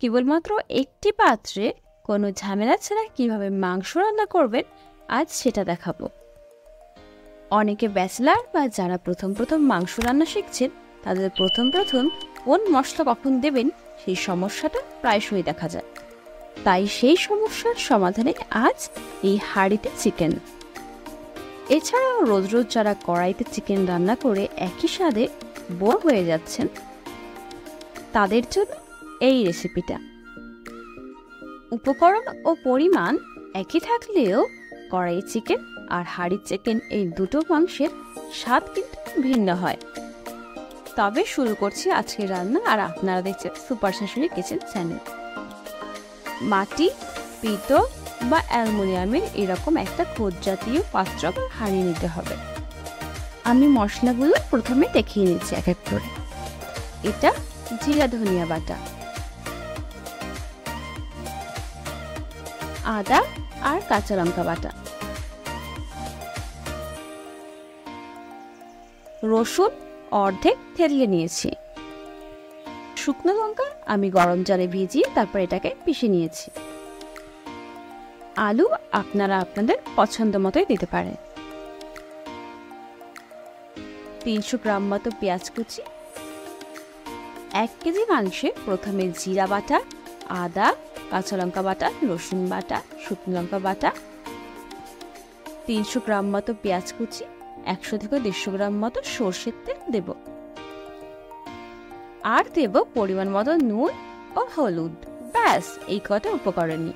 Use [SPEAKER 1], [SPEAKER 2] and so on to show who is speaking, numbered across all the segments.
[SPEAKER 1] কেবলমাত্র একটি পাত্রে কোনো ঝামেলা ছাড়া কিভাবে মাংস রান্না করবেন আজ সেটা দেখাবো। অনেকে ব্যাচেলার বা যারা প্রথম মাংস রান্না শিখছেন তাদের প্রথম কোন মশলা কখন দেবেন সেই সমস্যাটা প্রায়শই দেখা যায়। তাই সেই সমস্যার সমাধানে আজ এই হাঁড়িতে চিকেন। এছাড়াও রোজ যারা কড়াইতে চিকেন রান্না করে একই স্বাদে বোর হয়ে যাচ্ছেন তাদের জন্য এই রেসিপিটা। উপকরণ ও পরিমাণ একই থাকলেও কড়াই চিকেন আর হাঁড়ির চিকেন এই দুটো মাংসের স্বাদ কিন্তু ভিন্ন হয়। তবে শুরু করছি আজকের রান্না, আর আপনারা দেখছেন সুপার শাশুড়ি কিচেন চ্যানেল। মাটি, পিতল বা অ্যালুমিনিয়ামের এরকম একটা খোঁজ জাতীয় পাত্র বা হাঁড়ি নিতে হবে। আমি মশলাগুলো প্রথমে দেখিয়ে নিচ্ছি এক এক করে। এটা জিরা ধনিয়া বাটা, আদা আর কাঁচা লঙ্কা বাটা, রসুন অর্ধেক থেলিয়ে নিয়েছি, শুকনো লঙ্কা আমি গরম জলে ভিজিয়ে তারপর এটাকে পিষে নিয়েছি, আলু আপনারা আপনাদের পছন্দ মতোই দিতে পারেন, 300 গ্রাম মতো পেঁয়াজ কুচি। 1 কেজি মাংসে প্রথমে জিরা বাটা, আদা, কাঁচা লঙ্কা বাটা, রসুন বাটা, শুকনো লঙ্কা বাটা, 300 গ্রাম মতো পেঁয়াজ কুচি, 100 থেকে 150 গ্রাম মতো সর্ষের তেল দেব, আর দেব পরিমাণ মতো নুন ও হলুদ। ব্যাস এই কটা উপকরণই।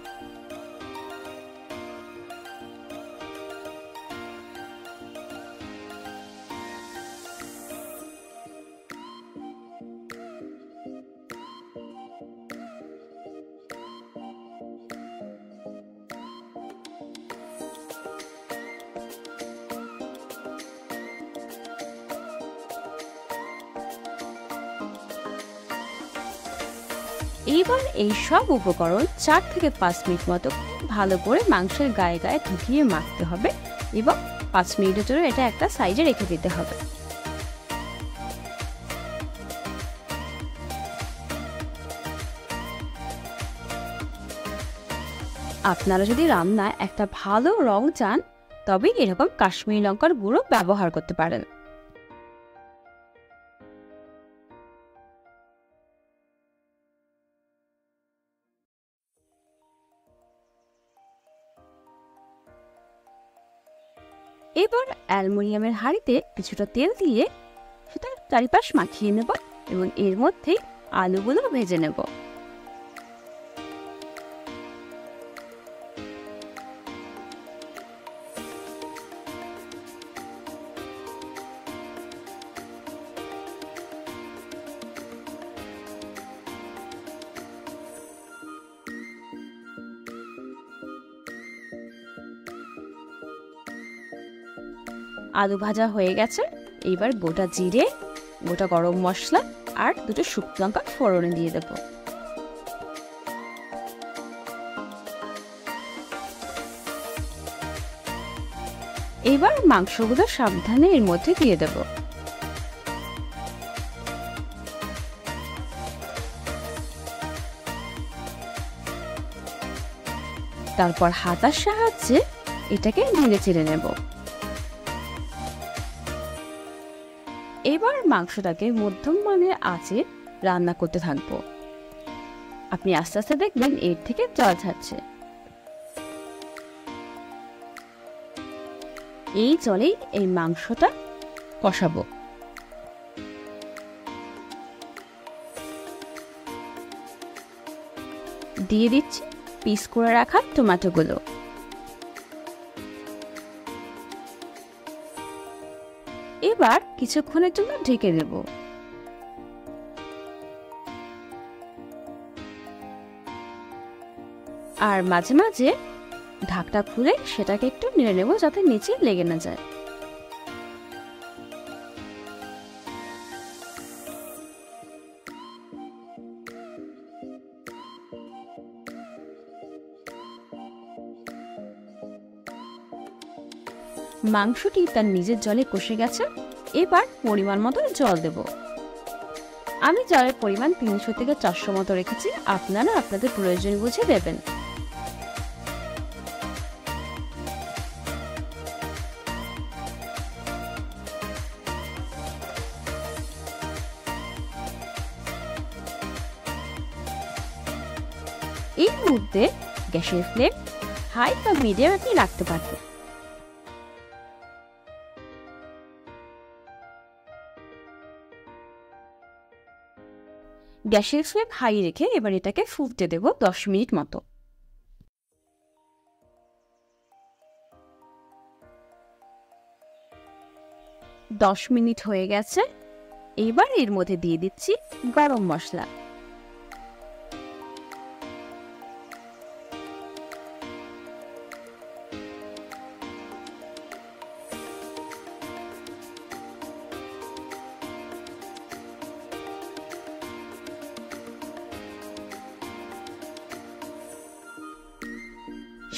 [SPEAKER 1] এইবার এই সব উপকরণ 4 থেকে 5 মিনিট মতো ভালো করে মাংসের গায়ে গায়ে ঢুকিয়ে মাখতে হবে এবং 5 মিনিটের জন্য এটা একটা সাইডে রেখে দিতে হবে। আপনারা যদি রান্নায় একটা ভালো রং চান তবে এরকম কাশ্মীরি লঙ্কার গুঁড়ো ব্যবহার করতে পারেন। এবার অ্যালুমিনিয়ামের হাঁড়িতে কিছুটা তেল দিয়ে সেটা চারিপাশ মাখিয়ে নেব এবং এর মধ্যেই আলুগুলো ভেজে নেব। আলু ভাজা হয়ে গেছে। এইবার গোটা জিরে, গোটা গরম মশলা আর দুটো শুকনো লঙ্কা ফোড়নে দিয়ে দেব। এবার মাংসগুলো সাবধানে এর মধ্যে দিয়ে দেব। তারপর হাতার সাহায্যে এটাকে নেড়ে চেড়ে নেব। এবার মাংসটাকে মধ্যম মানের আঁচে রান্না করতে থাকবো। আপনি আস্তে আস্তে দেখবেন এর থেকে জল ছাড়ছে। এই জলেই এই মাংসটা কষাবো। দিয়ে দিচ্ছি পিস করে রাখা টমেটোগুলো। এবার কিছুক্ষণের জন্য ঢেকে দেব। আর মাঝে মাঝে ঢাকটা খুলে সেটাকে একটু নেড়ে নেব যাতে নিচে লেগে না যায়। মাংসটি তার নিজের জলে কষে গেছে। এবার পরিমাণ মতো জল দেব। আমি জলের পরিমাণ 300 থেকে 400 মতো রেখেছি, আপনারা আপনাদের প্রয়োজন বুঝে দেবেন। এই মুহূর্তে গ্যাসের ফ্লেম হাই বা মিডিয়াম আপনি রাখতে পারবেন। গ্যাসের ফ্লেম হাই রেখে এবার এটাকে ফুটতে দেব 10 মিনিট মতো। 10 মিনিট হয়ে গেছে। এবার এর মধ্যে দিয়ে দিচ্ছি গরম মশলা।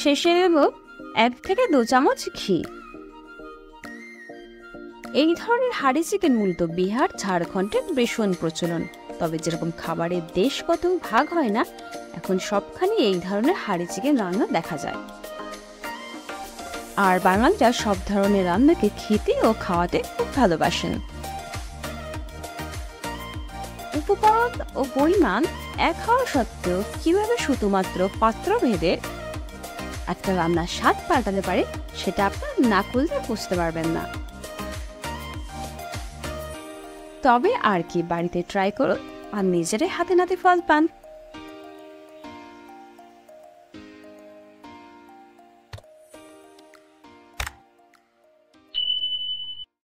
[SPEAKER 1] শেষে দেব 1 থেকে 2 চামচ ঘি। এই ধরনের হাঁড়ি চিকেন মূলত বিহার, ঝাড়খণ্ডে ভীষণ প্রচলন। তবে যেরকম খাবারের দেশ কত ভাগ হয় না, এখন সবখানে এই ধরনের হাঁড়ি চিকেন রান্না দেখা যায়। আর বাঙালিরা সব ধরনের রান্নাকে খেতে ও খাওয়াতে খুব ভালোবাসেন। উপকরণ ও পরিমাণ এক হওয়া সত্ত্বেও কিভাবে শুধুমাত্র পাত্র ভেদে একটা রান্নার স্বাদ পাল্টাতে পারে সেটা আপনার না করলে বুঝতে পারবেন না। তবে আর কি, বাড়িতে ট্রাই করুন আর নিজেরাই হাতে নাতে ফল পান।